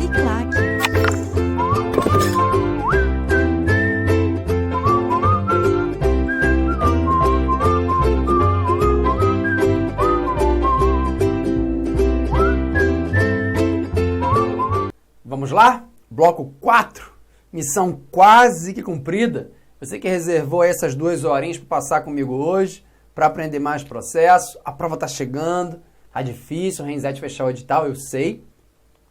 Uniclac. Vamos lá? Bloco 4, missão quase que cumprida. Você que reservou essas 2 horinhas para passar comigo hoje, para aprender mais processo, a prova está chegando, tá difícil, o Renzetti fechar o edital, eu sei,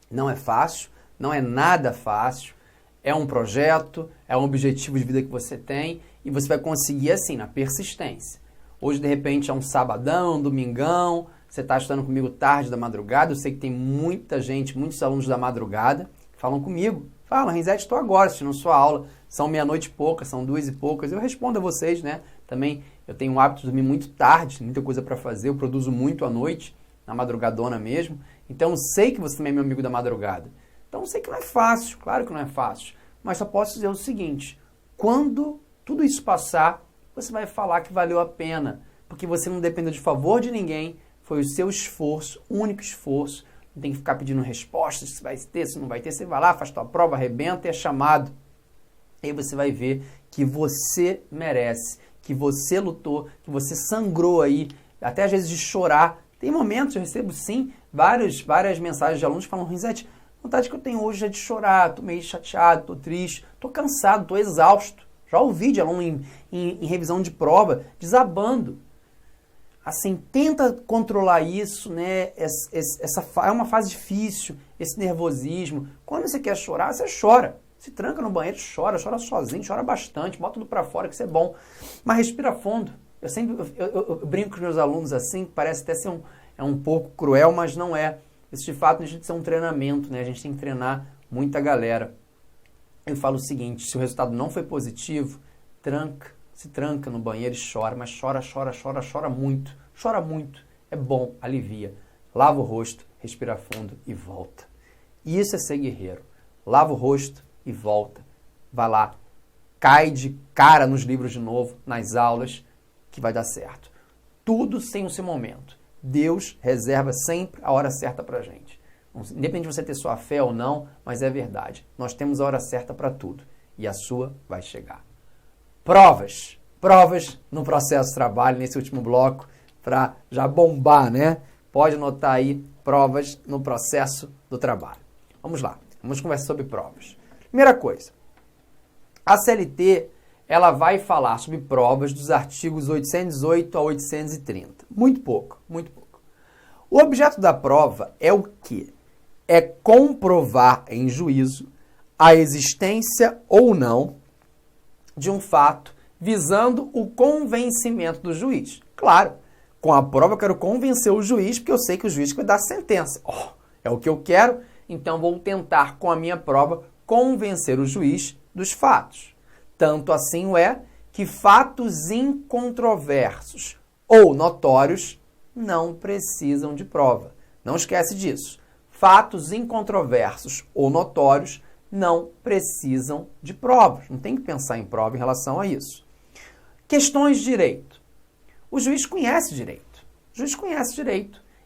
não é fácil, não é nada fácil, é um projeto, é um objetivo de vida que você tem e você vai conseguir assim, na persistência. Hoje, de repente, é um sabadão, um domingão, você está estudando comigo tarde da madrugada, eu sei que tem muita gente, muitos alunos da madrugada que falam comigo, falam, Renzetti, estou agora assistindo sua aula, são 00:30 e poucas, são 2 e poucas, eu respondo a vocês, né? Também eu tenho o hábito de dormir muito tarde, muita coisa para fazer, eu produzo muito à noite, na madrugadona mesmo, então eu sei que você também é meu amigo da madrugada. Então eu sei que não é fácil, claro que não é fácil, mas só posso dizer o seguinte, quando tudo isso passar, você vai falar que valeu a pena, porque você não dependeu de favor de ninguém, foi o seu esforço, único esforço, não tem que ficar pedindo respostas, se vai ter, se não vai ter, você vai lá, faz tua prova, arrebenta e é chamado. Aí você vai ver que você merece, que você lutou, que você sangrou aí, até às vezes de chorar. Tem momentos, eu recebo sim, várias mensagens de alunos que falam, Renzetti, a vontade que eu tenho hoje é de chorar, tô meio chateado, tô triste, tô cansado, tô exausto. Já ouvi de aluno em revisão de prova, desabando. Assim, tenta controlar isso, né? Essa é uma fase difícil, esse nervosismo. Quando você quer chorar, você chora. Se tranca no banheiro, chora sozinho, chora bastante, bota tudo pra fora, que isso é bom. Mas respira fundo. Eu brinco com os meus alunos assim, parece até ser um pouco cruel, mas não é. Isso de fato a gente tem um treinamento, né? A gente tem que treinar muita galera. Eu falo o seguinte, se o resultado não foi positivo, se tranca no banheiro e chora, mas chora muito. Chora muito, é bom, alivia. Lava o rosto, respira fundo e volta. Isso é ser guerreiro. Lava o rosto e volta. Vai lá, cai de cara nos livros de novo, nas aulas, que vai dar certo. Tudo tem o seu momento. Deus reserva sempre a hora certa pra gente. Independente de você ter sua fé ou não, mas é verdade. Nós temos a hora certa para tudo. E a sua vai chegar. Provas no processo de trabalho, nesse último bloco, para já bombar, né? Pode anotar aí provas no processo do trabalho. Vamos lá, vamos conversar sobre provas. Primeira coisa, a CLT, ela vai falar sobre provas dos artigos 818 a 830. Muito pouco. O objeto da prova é o quê? É comprovar em juízo a existência ou não de um fato visando o convencimento do juiz. Claro, com a prova eu quero convencer o juiz, porque eu sei que o juiz vai dar sentença. É o que eu quero, então vou tentar com a minha prova convencer o juiz dos fatos. Tanto assim é que fatos incontroversos ou notórios não precisam de prova. Não esquece disso. Fatos incontroversos ou notórios não precisam de provas. Não tem que pensar em prova em relação a isso. Questões de direito. O juiz conhece direito.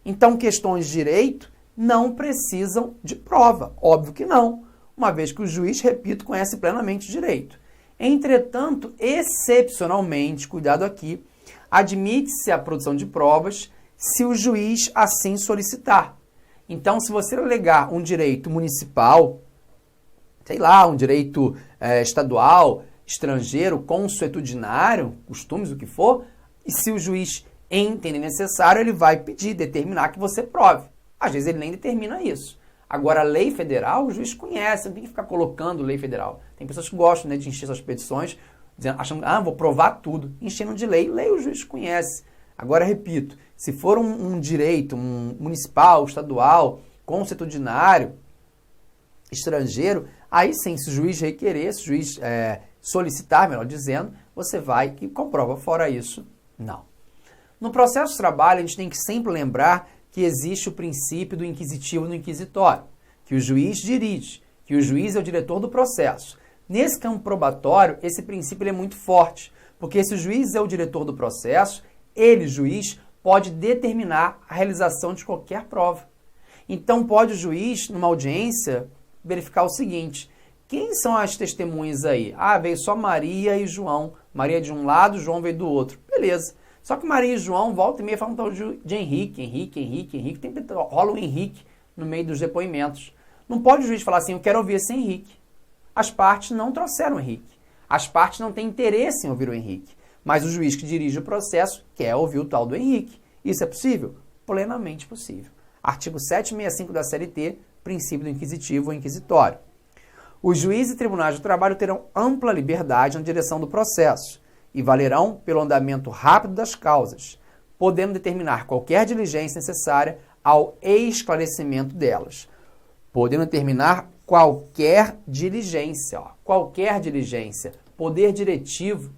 Então, questões de direito não precisam de prova. Óbvio que não. Uma vez que o juiz, repito, conhece plenamente direito. Entretanto, excepcionalmente, cuidado aqui, admite-se a produção de provas se o juiz assim solicitar. Então, se você alegar um direito municipal, um direito estadual, estrangeiro, consuetudinário, costumes, o que for, e se o juiz entender necessário, ele vai determinar que você prove. Às vezes ele nem determina isso. Agora, a lei federal, o juiz conhece, não tem que ficar colocando lei federal. Tem pessoas que gostam, né, de encher suas petições, achando, vou provar tudo, enchendo de lei. Lei o juiz conhece. Agora, repito, se for um direito municipal, estadual, consuetudinário, estrangeiro, aí sim, se o juiz requerer, se o juiz solicitar, melhor dizendo, você vai e comprova. Fora isso, não. No processo de trabalho, a gente tem que sempre lembrar que existe o princípio do inquisitivo e do inquisitório, que o juiz dirige, que o juiz é o diretor do processo. Nesse campo probatório, esse princípio é muito forte, porque se o juiz é o diretor do processo, ele, juiz, pode determinar a realização de qualquer prova. Então, pode o juiz, numa audiência, verificar o seguinte: quem são as testemunhas aí? Ah, veio só Maria e João. Maria de um lado, João veio do outro. Beleza. Só que Maria e João, volta e meia, falam tal de Henrique. Rola o Henrique no meio dos depoimentos. Não pode o juiz falar assim, eu quero ouvir esse Henrique. As partes não trouxeram o Henrique. As partes não têm interesse em ouvir o Henrique. Mas o juiz que dirige o processo quer ouvir o tal do Henrique. Isso é possível? Plenamente possível. Artigo 765 da CLT, princípio do inquisitivo ou inquisitório. Os juízes e tribunais do trabalho terão ampla liberdade na direção do processo e valerão pelo andamento rápido das causas, podendo determinar qualquer diligência necessária ao esclarecimento delas. Podendo determinar qualquer diligência, qualquer diligência. Poder diretivo,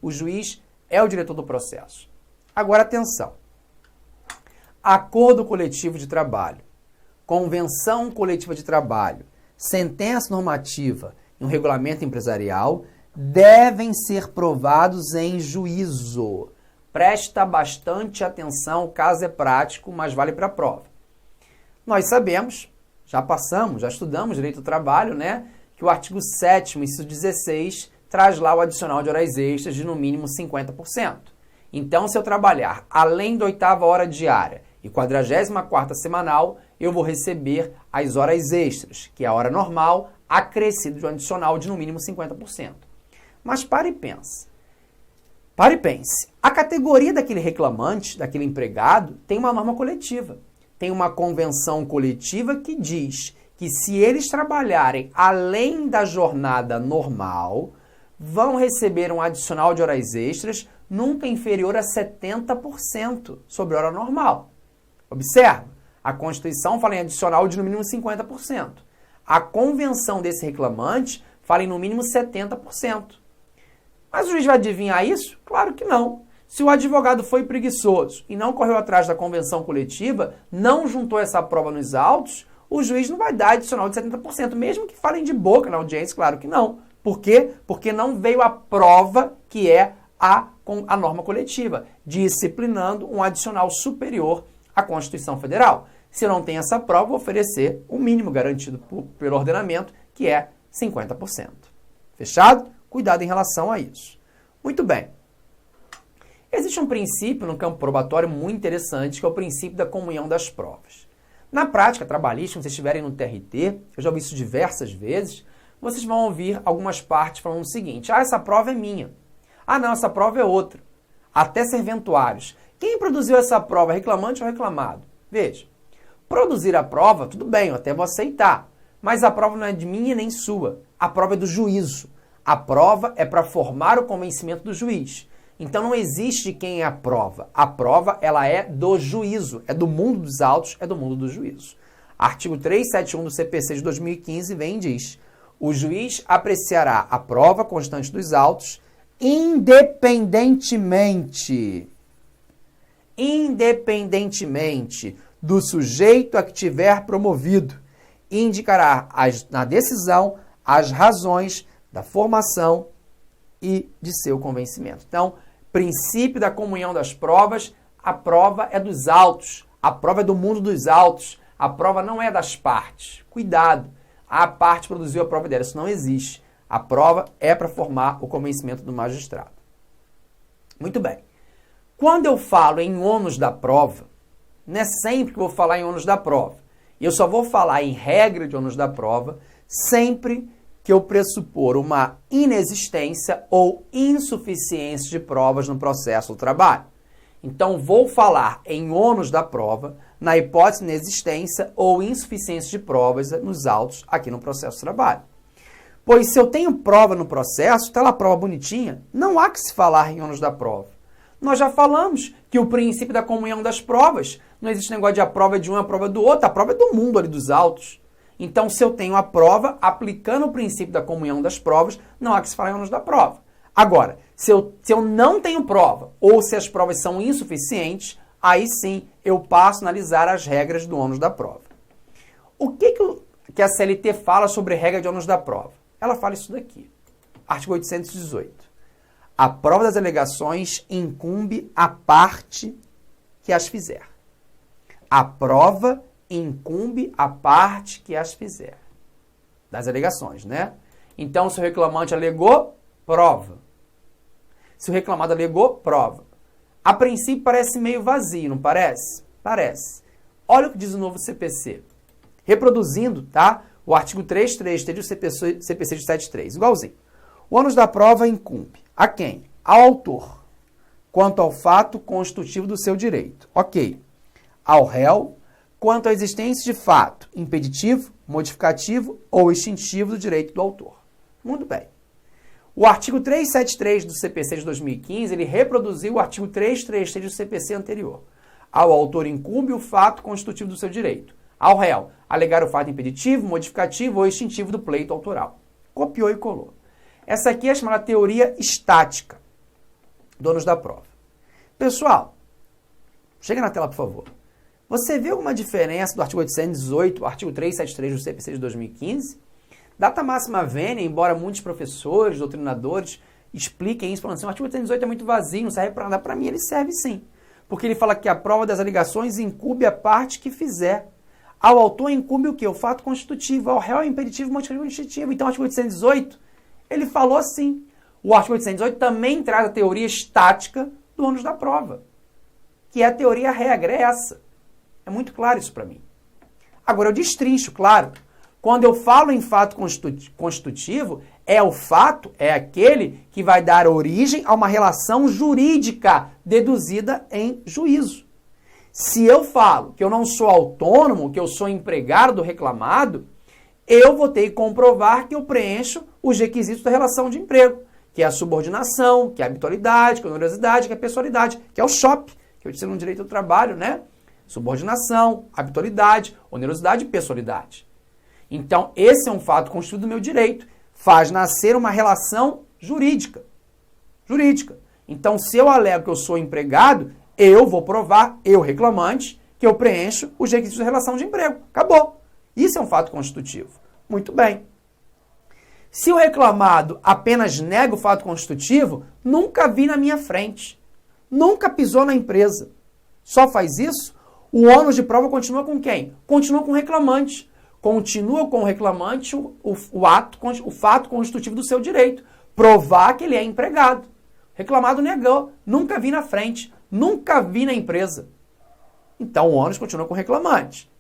o juiz é o diretor do processo. Agora, atenção. Acordo coletivo de trabalho, convenção coletiva de trabalho, sentença normativa e um regulamento empresarial devem ser provados em juízo. Presta bastante atenção, o caso é prático, mas vale para a prova. Nós sabemos, já estudamos direito do trabalho, né? Que o artigo 7º, inciso 16, traz lá o adicional de horas extras de no mínimo 50%. Então, se eu trabalhar além da 8ª hora diária e 44ª semanal, eu vou receber as horas extras, que é a hora normal, acrescido de um adicional de no mínimo 50%. Mas pare e pense. A categoria daquele reclamante, daquele empregado, tem uma norma coletiva. Tem uma convenção coletiva que diz que se eles trabalharem além da jornada normal, vão receber um adicional de horas extras nunca inferior a 70% sobre a hora normal. Observa, a Constituição fala em adicional de no mínimo 50%. A convenção desse reclamante fala em no mínimo 70%. Mas o juiz vai adivinhar isso? Claro que não. Se o advogado foi preguiçoso e não correu atrás da convenção coletiva, não juntou essa prova nos autos, o juiz não vai dar adicional de 70%, mesmo que falem de boca na audiência, claro que não. Por quê? Porque não veio a prova que é a norma coletiva, disciplinando um adicional superior à Constituição Federal. Se eu não tenho essa prova, vou oferecer o mínimo garantido pelo ordenamento, que é 50%. Fechado? Cuidado em relação a isso. Muito bem. Existe um princípio no campo probatório muito interessante, que é o princípio da comunhão das provas. Na prática trabalhista, quando vocês estiverem no TRT, eu já ouvi isso diversas vezes, vocês vão ouvir algumas partes falando o seguinte: ah, essa prova é minha. Ah, não, essa prova é outra. Até serventuários. Quem produziu essa prova, reclamante ou reclamado? Veja, produzir a prova, tudo bem, eu até vou aceitar. Mas a prova não é de minha nem sua. A prova é do juízo. A prova é para formar o convencimento do juiz. Então não existe quem é a prova. A prova, ela é do juízo. É do mundo dos autos, é do mundo do juízo. Artigo 371 do CPC de 2015 vem e diz: o juiz apreciará a prova constante dos autos independentemente do sujeito a que tiver promovido, e indicará na decisão as razões da formação e de seu convencimento. Então, princípio da comunhão das provas, a prova é dos autos, a prova é do mundo dos autos, a prova não é das partes. Cuidado, a parte produziu a prova dela, isso não existe. A prova é para formar o convencimento do magistrado. Muito bem. Quando eu falo em ônus da prova, não é sempre que eu vou falar em ônus da prova. E eu só vou falar em regra de ônus da prova sempre que eu pressupor uma inexistência ou insuficiência de provas no processo do trabalho. Então, vou falar em ônus da prova na hipótese de inexistência ou insuficiência de provas nos autos aqui no processo do trabalho. Pois se eu tenho prova no processo, está lá a prova bonitinha, não há que se falar em ônus da prova. Nós já falamos que o princípio da comunhão das provas, não existe negócio de a prova é de um, a prova é do outro, a prova é do mundo ali dos autos. Então, se eu tenho a prova, aplicando o princípio da comunhão das provas, não há que se falar em ônus da prova. Agora, se eu não tenho prova, ou se as provas são insuficientes, aí sim eu passo a analisar as regras do ônus da prova. O que a CLT fala sobre regra de ônus da prova? Ela fala isso daqui, artigo 818. A prova das alegações incumbe a parte que as fizer. A prova incumbe a parte que as fizer. das alegações, né? Então, se o reclamante alegou, prova. Se o reclamado alegou, prova. A princípio parece meio vazio, não parece? Parece. Olha o que diz o novo CPC. Reproduzindo, tá? O artigo 3.3 do CPC de 7.3, igualzinho. O ônus da prova incumbe a quem? Ao autor, quanto ao fato constitutivo do seu direito. Ok. Ao réu, quanto à existência de fato impeditivo, modificativo ou extintivo do direito do autor. Muito bem. O artigo 373 do CPC de 2015, ele reproduziu o artigo 333 do CPC anterior. Ao autor incumbe o fato constitutivo do seu direito. Ao réu, alegar o fato impeditivo, modificativo ou extintivo do pleito autoral. Copiou e colou. Essa aqui é chamada teoria estática, donos da prova. Pessoal, chega na tela, por favor. Você viu alguma diferença do artigo 818, artigo 373 do CPC de 2015? Data máxima vênia, embora muitos professores, doutrinadores expliquem isso, falando assim, o artigo 818 é muito vazio, não serve para nada. Para mim ele serve sim, porque ele fala que a prova das alegações incumbe a parte que fizer. Ao autor incumbe o quê? O fato constitutivo, ao réu impeditivo, motivativo e extintivo. Então o artigo 818, ele falou assim. O artigo 818 também traz a teoria estática do ônus da prova, que é a teoria regra, é essa. É muito claro isso para mim. Agora eu destrincho, claro. Quando eu falo em fato constitutivo, o fato é aquele que vai dar origem a uma relação jurídica deduzida em juízo. Se eu falo que eu não sou autônomo, que eu sou empregado do reclamado, eu vou ter que comprovar que eu preencho os requisitos da relação de emprego, que é a subordinação, que é a habitualidade, que é a onerosidade, que é a pessoalidade, que é o SHOP, que eu ensino no direito do trabalho, né? Subordinação, habitualidade, onerosidade e pessoalidade. Então, esse é um fato constituído do meu direito. Faz nascer uma relação jurídica. Então, se eu alego que eu sou empregado, eu vou provar, eu reclamante, que eu preencho os requisitos da relação de emprego. Acabou. Isso é um fato constitutivo. Muito bem. Se o reclamado apenas nega o fato constitutivo, nunca vi na minha frente. Nunca pisou na empresa. Só faz isso, o ônus de prova continua com quem? Continua com o reclamante. Continua com o reclamante o fato constitutivo do seu direito. Provar que ele é empregado. Reclamado negou. Nunca vi na frente. Nunca vi na empresa. Então o ônus continua com o reclamante.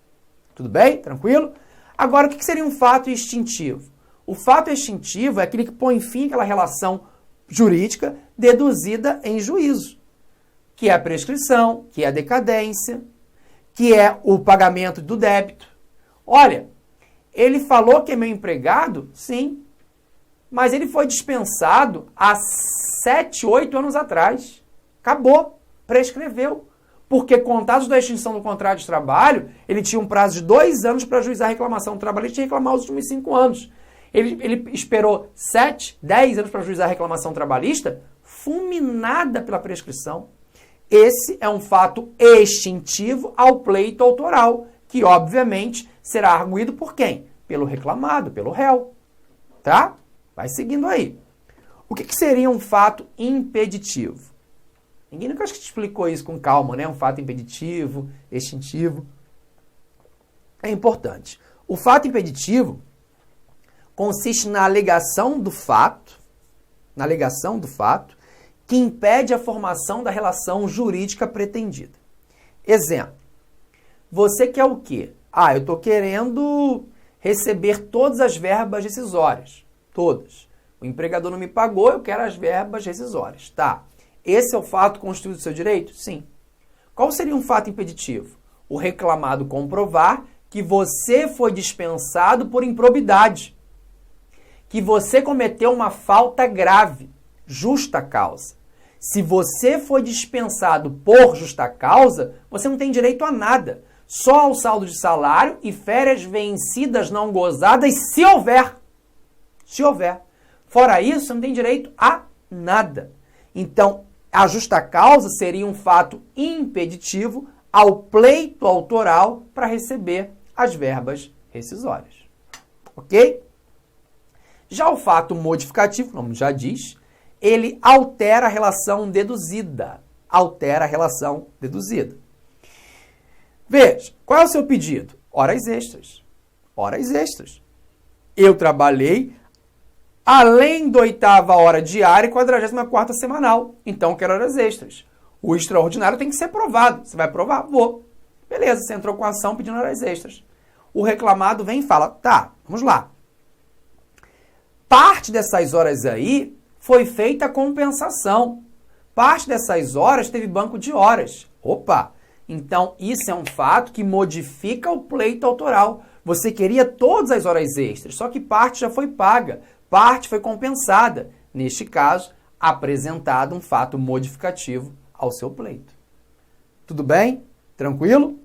Tudo bem? Tranquilo? Agora, o que seria um fato extintivo? O fato extintivo é aquele que põe fim àquela relação jurídica deduzida em juízo, que é a prescrição, que é a decadência, que é o pagamento do débito. Olha, ele falou que é meu empregado? Sim. Mas ele foi dispensado há 7, 8 anos atrás. Acabou. Prescreveu. Porque, contados da extinção do contrato de trabalho, ele tinha um prazo de 2 anos para ajuizar a reclamação do trabalho. Ele tinha que reclamar os últimos 5 anos. Ele esperou 7, 10 anos para ajuizar a reclamação trabalhista, fulminada pela prescrição. Esse é um fato extintivo ao pleito autoral, que, obviamente, será arguído por quem? Pelo reclamado, pelo réu. Tá? Vai seguindo aí. O que seria um fato impeditivo? Ninguém nunca acho que te explicou isso com calma, né? Um fato impeditivo, extintivo. É importante. O fato impeditivo consiste na alegação do fato, que impede a formação da relação jurídica pretendida. Exemplo. Você quer o quê? Eu estou querendo receber todas as verbas rescisórias. Todas. O empregador não me pagou, eu quero as verbas rescisórias. Tá. Esse é o fato constituído do seu direito? Sim. Qual seria um fato impeditivo? O reclamado comprovar que você foi dispensado por improbidade. Que você cometeu uma falta grave, justa causa. Se você foi dispensado por justa causa, você não tem direito a nada. Só ao saldo de salário e férias vencidas não gozadas, se houver. Se houver. Fora isso, você não tem direito a nada. Então, a justa causa seria um fato impeditivo ao pleito autoral para receber as verbas rescisórias. Ok? Já o fato modificativo, como já diz, ele altera a relação deduzida. Altera a relação deduzida. Veja, qual é o seu pedido? Horas extras. Horas extras. Eu trabalhei além da 8ª hora diária e 44ª semanal. Então, eu quero horas extras. O extraordinário tem que ser provado. Você vai provar? Vou. Beleza, você entrou com a ação pedindo horas extras. O reclamado vem e fala, tá, vamos lá. Parte dessas horas aí foi feita a compensação. Parte dessas horas teve banco de horas. Opa! Então, isso é um fato que modifica o pleito autoral. Você queria todas as horas extras, só que parte já foi paga, parte foi compensada. Neste caso, apresentado um fato modificativo ao seu pleito. Tudo bem? Tranquilo?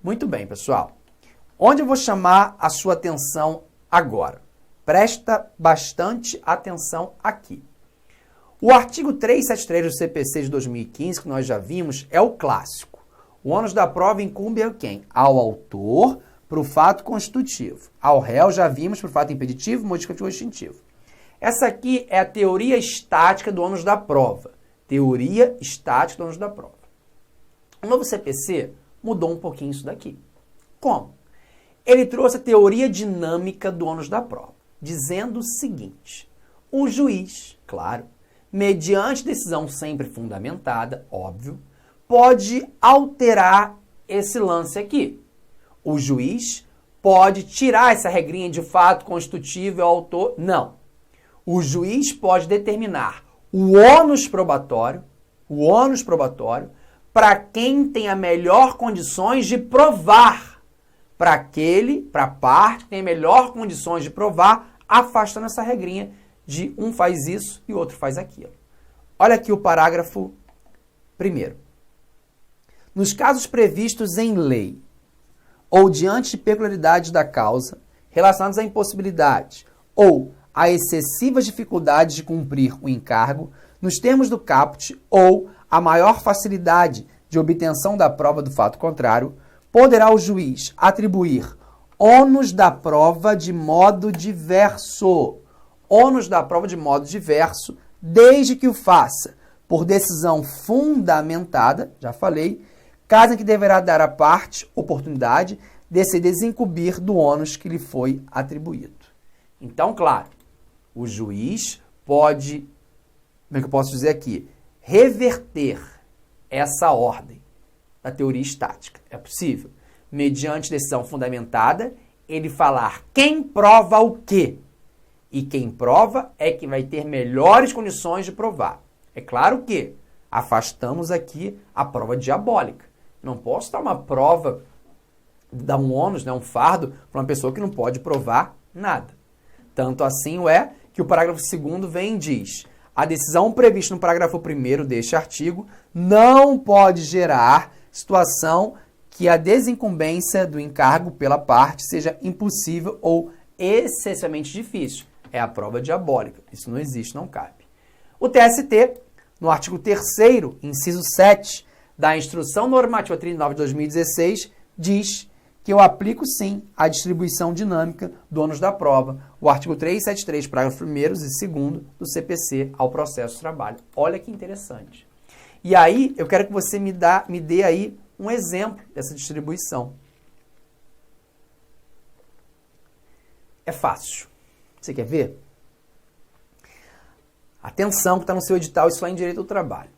Muito bem, pessoal. Onde eu vou chamar a sua atenção agora? Presta bastante atenção aqui. O artigo 373 do CPC de 2015, que nós já vimos, é o clássico. O ônus da prova incumbe a quem? Ao autor, para o fato constitutivo. Ao réu, já vimos, para o fato impeditivo, modificativo ou extintivo. Essa aqui é a teoria estática do ônus da prova. Teoria estática do ônus da prova. O novo CPC mudou um pouquinho isso daqui. Como? Ele trouxe a teoria dinâmica do ônus da prova, dizendo o seguinte: o juiz, claro, mediante decisão sempre fundamentada, óbvio, pode alterar esse lance aqui. O juiz pode tirar essa regrinha de fato constitutivo ao autor? Não. O juiz pode determinar o ônus probatório para quem tem a melhor condições de provar, para a parte que tem a melhor condições de provar, afastando essa regrinha de um faz isso e o outro faz aquilo. Olha aqui o parágrafo 1º. Nos casos previstos em lei ou diante de peculiaridades da causa relacionados à impossibilidade ou a excessivas dificuldades de cumprir o encargo, nos termos do caput ou a maior facilidade de obtenção da prova do fato contrário, poderá o juiz atribuir ônus da prova de modo diverso. Ônus da prova de modo diverso, desde que o faça por decisão fundamentada, já falei, caso em que deverá dar à parte oportunidade de se desincumbir do ônus que lhe foi atribuído. Então, claro, o juiz pode, como é que eu posso dizer aqui, reverter essa ordem da teoria estática. É possível. Mediante decisão fundamentada, ele falar quem prova o quê. E quem prova é que vai ter melhores condições de provar. É claro que afastamos aqui a prova diabólica. Não posso dar uma prova, dar um ônus, um fardo, para uma pessoa que não pode provar nada. Tanto assim é que o parágrafo 2º vem e diz: a decisão prevista no parágrafo 1º deste artigo não pode gerar situação que a desincumbência do encargo pela parte seja impossível ou excessivamente difícil. É a prova diabólica. Isso não existe, não cabe. O TST, no artigo 3º, inciso 7, da Instrução Normativa 39 de 2016, diz que eu aplico sim a distribuição dinâmica do ônus da prova, o artigo 373, parágrafo 1º e 2º do CPC ao processo de trabalho. Olha que interessante. E aí, eu quero que você me dê aí um exemplo dessa distribuição. É fácil. Você quer ver? Atenção que está no seu edital, isso lá em Direito do Trabalho.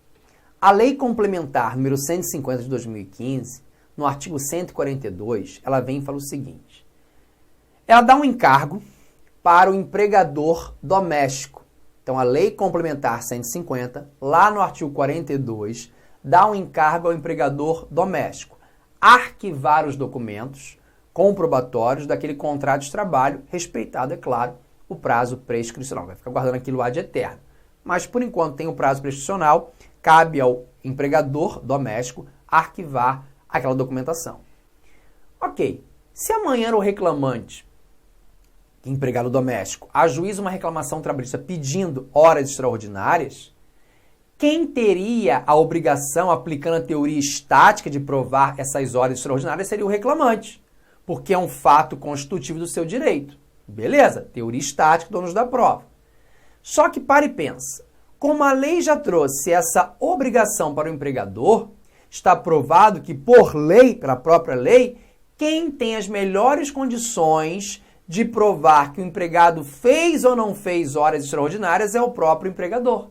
A Lei Complementar número 150 de 2015, no artigo 142, ela vem e fala o seguinte: ela dá um encargo para o empregador doméstico. Então, a Lei Complementar 150, lá no artigo 42, dá um encargo ao empregador doméstico arquivar os documentos comprobatórios daquele contrato de trabalho, respeitado, é claro, o prazo prescricional. Vai ficar guardando aquilo ad eterno. Mas, por enquanto, tem o prazo prescricional, cabe ao empregador doméstico arquivar aquela documentação. Ok, se amanhã o reclamante, empregado doméstico, ajuiza uma reclamação trabalhista pedindo horas extraordinárias, quem teria a obrigação, aplicando a teoria estática de provar essas horas extraordinárias, seria o reclamante, porque é um fato constitutivo do seu direito. Beleza, teoria estática do ônus da prova. Só que para e pensa, como a lei já trouxe essa obrigação para o empregador, está provado que, por lei, pela própria lei, quem tem as melhores condições de provar que o empregado fez ou não fez horas extraordinárias é o próprio empregador.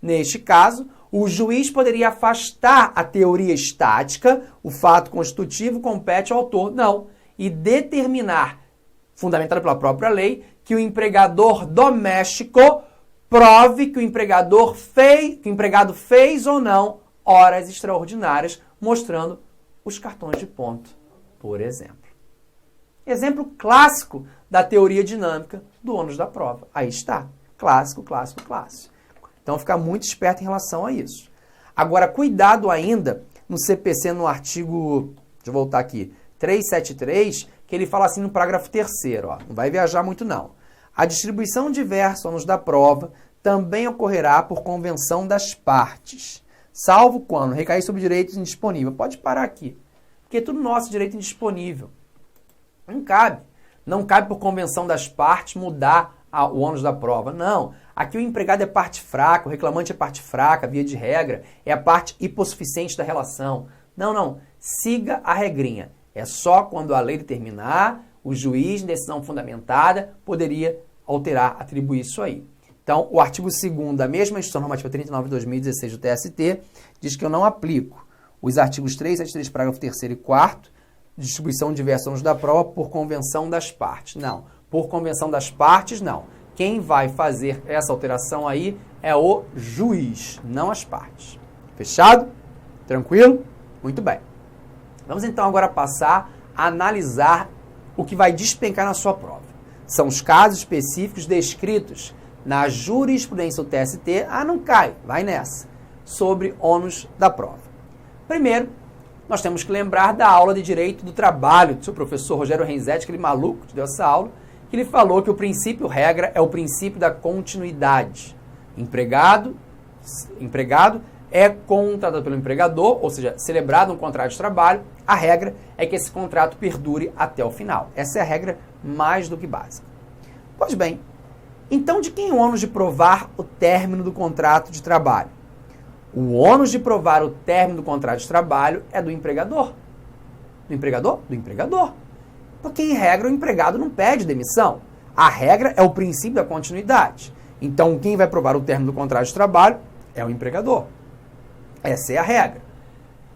Neste caso, o juiz poderia afastar a teoria estática, o fato constitutivo compete ao autor, não, e determinar, fundamentado pela própria lei, que o empregador doméstico prove que o empregado fez ou não horas extraordinárias, mostrando os cartões de ponto, por exemplo. Exemplo clássico da teoria dinâmica do ônus da prova. Aí está. Clássico, clássico, clássico. Então, ficar muito esperto em relação a isso. Agora, cuidado ainda no CPC, no artigo, deixa eu voltar aqui, 373, que ele fala assim no parágrafo 3º, ó, não vai viajar muito não. A distribuição diversa ônus da prova também ocorrerá por convenção das partes, salvo quando recair sobre direitos indisponíveis. Pode parar aqui, porque é tudo nosso direito indisponível. Não cabe. Não cabe por convenção das partes mudar o ônus da prova. Não. Aqui o empregado é parte fraca, o reclamante é parte fraca, via de regra, é a parte hipossuficiente da relação. Não, não. Siga a regrinha. É só quando a lei determinar, o juiz, em decisão fundamentada, poderia alterar, atribuir isso aí. Então, o artigo 2º da mesma instituição normativa 39 de 2016 do TST diz que eu não aplico os artigos 373, parágrafo 3º e 4º, distribuição diversa ônus da prova por convenção das partes. Não. Por convenção das partes, não. Quem vai fazer essa alteração aí é o juiz, não as partes. Fechado? Tranquilo? Muito bem. Vamos então agora passar a analisar o que vai despencar na sua prova. São os casos específicos descritos na jurisprudência do TST. Ah, não cai, vai nessa. Sobre ônus da prova. Primeiro, nós temos que lembrar da aula de Direito do Trabalho do seu professor Rogério Renzetti, aquele maluco que deu essa aula, que ele falou que o princípio regra é o princípio da continuidade. Empregado é contratado pelo empregador, ou seja, celebrado um contrato de trabalho, a regra é que esse contrato perdure até o final. Essa é a regra mais do que básica. Pois bem, então de quem é o ônus de provar o término do contrato de trabalho? O ônus de provar o término do contrato de trabalho é do empregador. Do empregador? Do empregador. Porque, em regra, o empregado não pede demissão. A regra é o princípio da continuidade. Então, quem vai provar o término do contrato de trabalho é o empregador. Essa é a regra.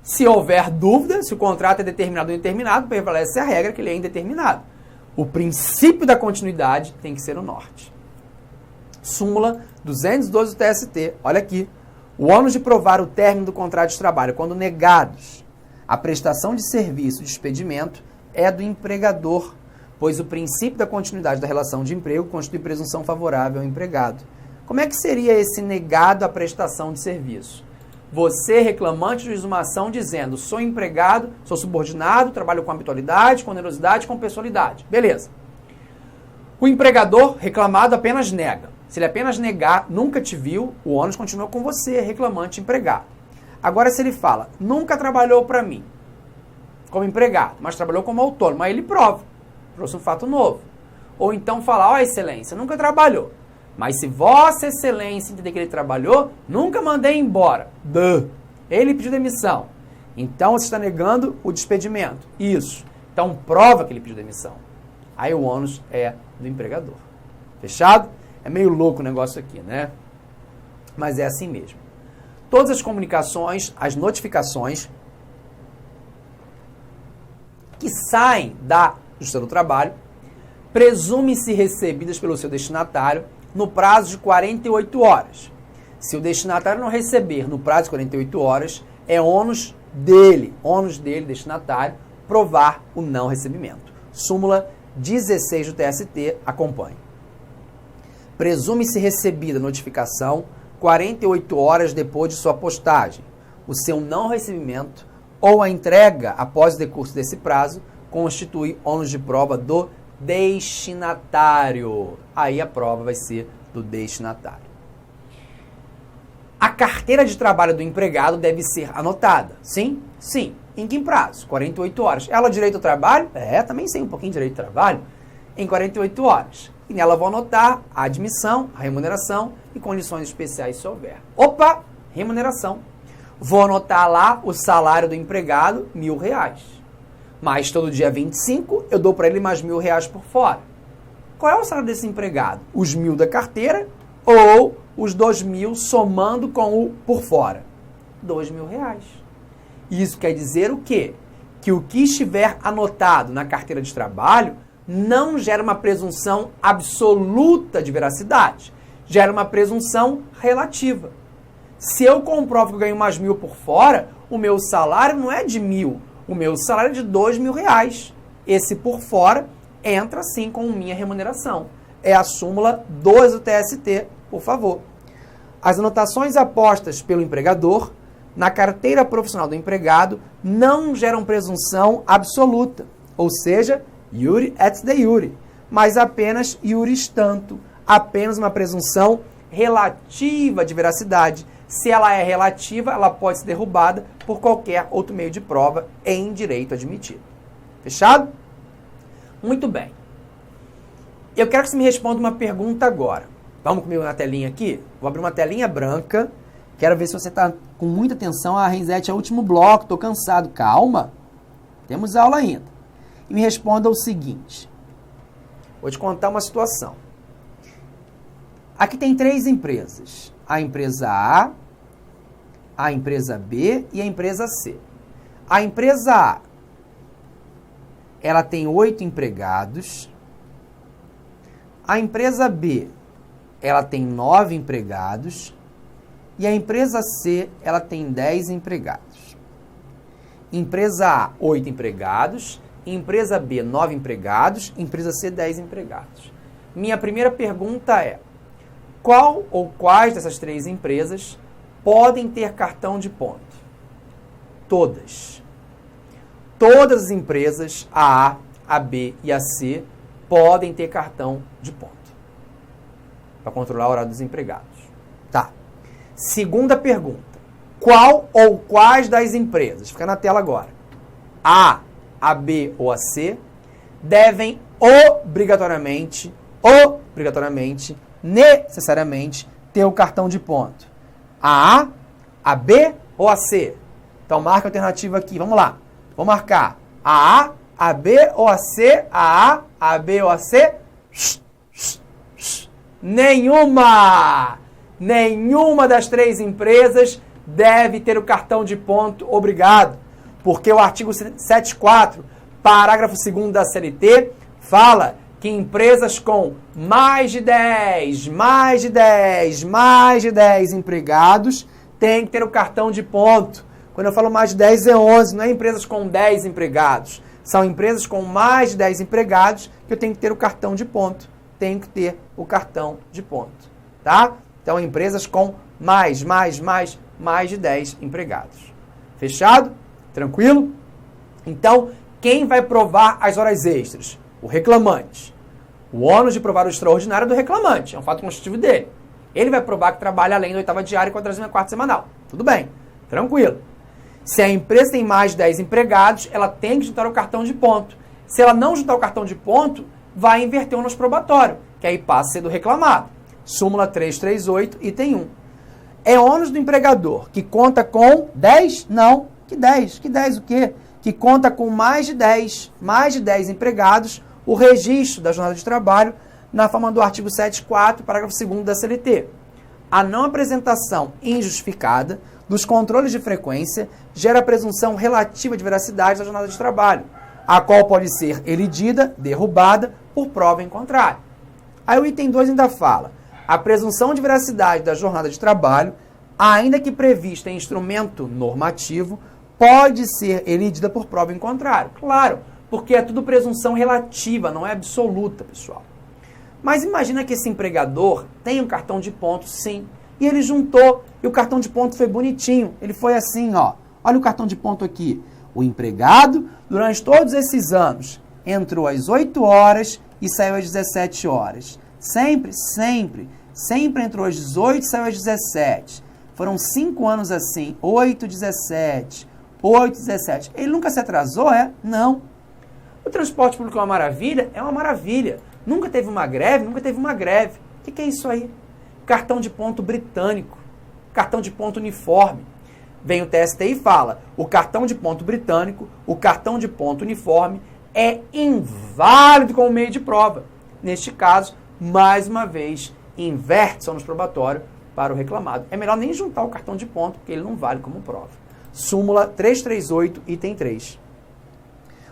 Se houver dúvida, se o contrato é determinado ou indeterminado, prevalece a regra que ele é indeterminado. O princípio da continuidade tem que ser o norte. Súmula 212 do TST, olha aqui. O ônus de provar o término do contrato de trabalho quando negados a prestação de serviço de expedimento é do empregador, pois o princípio da continuidade da relação de emprego constitui presunção favorável ao empregado. Como é que seria esse negado à prestação de serviço? Você, reclamante, juiz de uma ação dizendo, sou empregado, sou subordinado, trabalho com habitualidade, com onerosidade, com pessoalidade. Beleza. O empregador reclamado apenas nega. Se ele apenas negar, nunca te viu, o ônus continua com você, reclamante, empregado. Agora, se ele fala, nunca trabalhou para mim como empregado, mas trabalhou como autônomo, aí ele prova, trouxe um fato novo. Ou então fala, ó, excelência, nunca trabalhou. Mas se vossa excelência entender que ele trabalhou, nunca mandei embora. Ele pediu demissão. Então, você está negando o despedimento. Isso. Então, prova que ele pediu demissão. Aí o ônus é do empregador. Fechado? É meio louco o negócio aqui, né? Mas é assim mesmo. Todas as comunicações, as notificações que saem da Justiça do Trabalho, presumem-se recebidas pelo seu destinatário no prazo de 48 horas. Se o destinatário não receber no prazo de 48 horas, é ônus dele, destinatário, provar o não recebimento. Súmula 16 do TST, acompanhe. Presume-se recebida a notificação 48 horas depois de sua postagem. O seu não recebimento ou a entrega após o decurso desse prazo constitui ônus de prova do destinatário. Aí a prova vai ser do destinatário. A carteira de trabalho do empregado deve ser anotada. Sim? Sim. Em que prazo? 48 horas. Ela direito ao trabalho? Também sei um pouquinho de direito ao trabalho. Em 48 horas. E nela vou anotar a admissão, a remuneração e condições especiais se houver. Opa! Remuneração. Vou anotar lá o salário do empregado, R$1.000. Mas todo dia 25 eu dou para ele mais R$1.000 por fora. Qual é o salário desse empregado? Os 1.000 da carteira ou os 2.000 somando com o por fora? R$2.000. Isso quer dizer o quê? Que o que estiver anotado na carteira de trabalho não gera uma presunção absoluta de veracidade. Gera uma presunção relativa. Se eu comprovo que eu ganho mais 1.000 por fora, o meu salário não é de 1.000, o meu salário é de R$2.000. Esse por fora entra sim com minha remuneração. É a súmula 2 do TST, por favor. As anotações apostas pelo empregador na carteira profissional do empregado não geram presunção absoluta, ou seja, iure et de iure, mas apenas iuris tanto, apenas uma presunção relativa de veracidade. Se ela é relativa, ela pode ser derrubada por qualquer outro meio de prova em direito admitido. Fechado? Muito bem. Eu quero que você me responda uma pergunta agora. Vamos comigo na telinha aqui? Vou abrir uma telinha branca. Quero ver se você está com muita atenção. A Renzete é o último bloco, estou cansado. Calma. Temos aula ainda. E me responda o seguinte. Vou te contar uma situação. Aqui tem 3 empresas. A empresa A, a empresa B e a empresa C. A empresa A, ela tem 8 empregados. A empresa B, ela tem 9 empregados. E a empresa C, ela tem 10 empregados. Empresa A, 8 empregados. Empresa B, 9 empregados. Empresa C, 10 empregados. Minha primeira pergunta é: qual ou quais dessas 3 empresas podem ter cartão de ponto? Todas. Todas as empresas, a B e a C, podem ter cartão de ponto para controlar a hora dos empregados. Tá. Segunda pergunta. Qual ou quais das empresas, fica na tela agora, A B ou a C, devem obrigatoriamente, necessariamente, ter o cartão de ponto? A B ou a C? Então marca a alternativa aqui, vamos lá. Vou marcar a B ou a C, a B ou a C? Nenhuma! Nenhuma das 3 empresas deve ter o cartão de ponto obrigado, porque o artigo 74, parágrafo 2º da CLT, fala que empresas com mais de 10 empregados têm que ter o cartão de ponto. Quando eu falo mais de 10 é 11, não é empresas com 10 empregados. São empresas com mais de 10 empregados que eu tenho que ter o cartão de ponto. Tenho que ter o cartão de ponto. Tá? Então, empresas com mais de 10 empregados. Fechado? Tranquilo? Então, quem vai provar as horas extras? O reclamante. O ônus de provar o extraordinário é do reclamante. É um fato constitutivo dele. Ele vai provar que trabalha além da 8ª diária e 44ª semanal. Tudo bem. Tranquilo. Se a empresa tem mais de 10 empregados, ela tem que juntar o cartão de ponto. Se ela não juntar o cartão de ponto, vai inverter o ônus probatório, que aí passa a ser do reclamado. Súmula 338, item 1. É ônus do empregador que conta com 10? Não. Que 10? Que 10 o quê? Que conta com mais de 10 empregados, o registro da jornada de trabalho na forma do artigo 74, parágrafo 2º da CLT. A não apresentação injustificada dos controles de frequência gera presunção relativa de veracidade da jornada de trabalho, a qual pode ser elidida, derrubada, por prova em contrário. Aí o item 2 ainda fala: a presunção de veracidade da jornada de trabalho, ainda que prevista em instrumento normativo, pode ser elidida por prova em contrário. Claro, porque é tudo presunção relativa, não é absoluta, pessoal. Mas imagina que esse empregador tem um cartão de ponto, sim, e ele juntou, e o cartão de ponto foi bonitinho. Ele foi assim, ó. Olha o cartão de ponto aqui. O empregado, durante todos esses anos, entrou às 8 horas e saiu às 17 horas. Sempre entrou às 18 e saiu às 17. Foram 5 anos assim, 8, 17, 8, 17. Ele nunca se atrasou, é? Não. O transporte público é uma maravilha? É uma maravilha. Nunca teve uma greve? Nunca teve uma greve. O que é isso aí? Cartão de ponto britânico. Cartão de ponto uniforme. Vem o TST e fala: o cartão de ponto britânico, o cartão de ponto uniforme é inválido como meio de prova. Neste caso, mais uma vez, inverte-se o ônus probatório para o reclamado. É melhor nem juntar o cartão de ponto, porque ele não vale como prova. Súmula 338, item 3.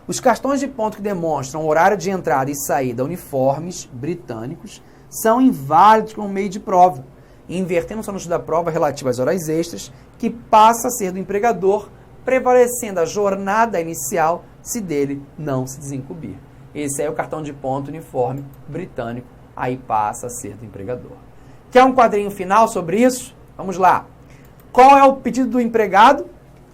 Os cartões de ponto que demonstram horário de entrada e saída uniformes britânicos são inválidos como meio de prova, invertendo-se o ônus da prova relativa às horas extras, que passa a ser do empregador, prevalecendo a jornada inicial se dele não se desincumbir. Esse é o cartão de ponto uniforme britânico, aí passa a ser do empregador. Quer um quadrinho final sobre isso? Vamos lá. Qual é o pedido do empregado?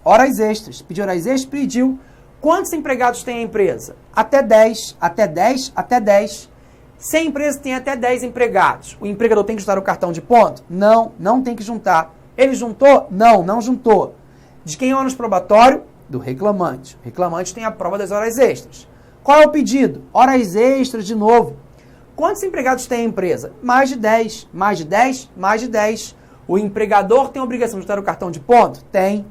Horas extras. Pediu horas extras? Pediu. Quantos empregados tem a empresa? Até 10, até 10, até 10. Se a empresa tem até 10 empregados, o empregador tem que juntar o cartão de ponto? Não, não tem que juntar. Ele juntou? Não, não juntou. De quem é o ônus probatório? Do reclamante. O reclamante tem a prova das horas extras. Qual é o pedido? Horas extras de novo. Quantos empregados tem a empresa? Mais de 10. Mais de 10? Mais de 10. O empregador tem a obrigação de juntar o cartão de ponto? Tem.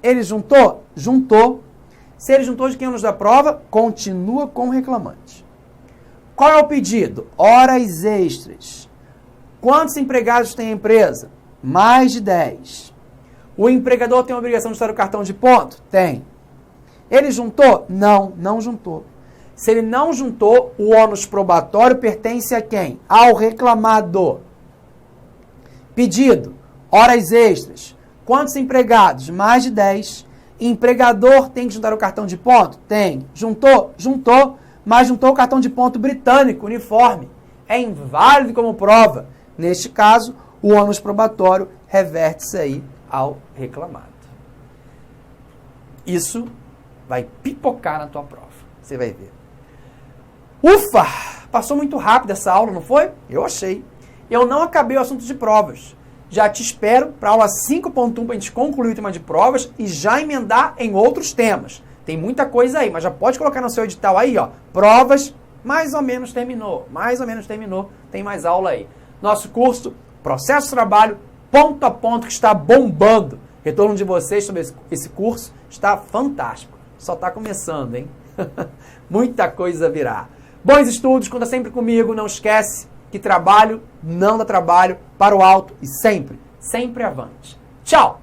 Ele juntou? Juntou. Se ele juntou, de quem é o ônus da prova? Continua com o reclamante. Qual é o pedido? Horas extras. Quantos empregados tem a empresa? Mais de 10. O empregador tem a obrigação de juntar o cartão de ponto? Tem. Ele juntou? Não, não juntou. Se ele não juntou, o ônus probatório pertence a quem? Ao reclamado. Pedido, horas extras. Quantos empregados? Mais de 10. Empregador tem que juntar o cartão de ponto? Tem. Juntou? Juntou, mas juntou o cartão de ponto britânico, uniforme. É inválido como prova. Neste caso, o ônus probatório reverte-se aí ao reclamado. Isso vai pipocar na tua prova. Você vai ver. Ufa! Passou muito rápido essa aula, não foi? Eu achei. Eu não acabei o assunto de provas. Já te espero para a aula 5.1 para a gente concluir o tema de provas e já emendar em outros temas. Tem muita coisa aí, mas já pode colocar no seu edital aí, ó. Provas, mais ou menos terminou. Mais ou menos terminou. Tem mais aula aí. Nosso curso, Processo de Trabalho, ponto a ponto, que está bombando. Retorno de vocês sobre esse curso está fantástico. Só está começando, hein? Muita coisa virá. Bons estudos, conta sempre comigo. Não esquece que trabalho não dá trabalho para o alto e sempre, sempre avante. Tchau!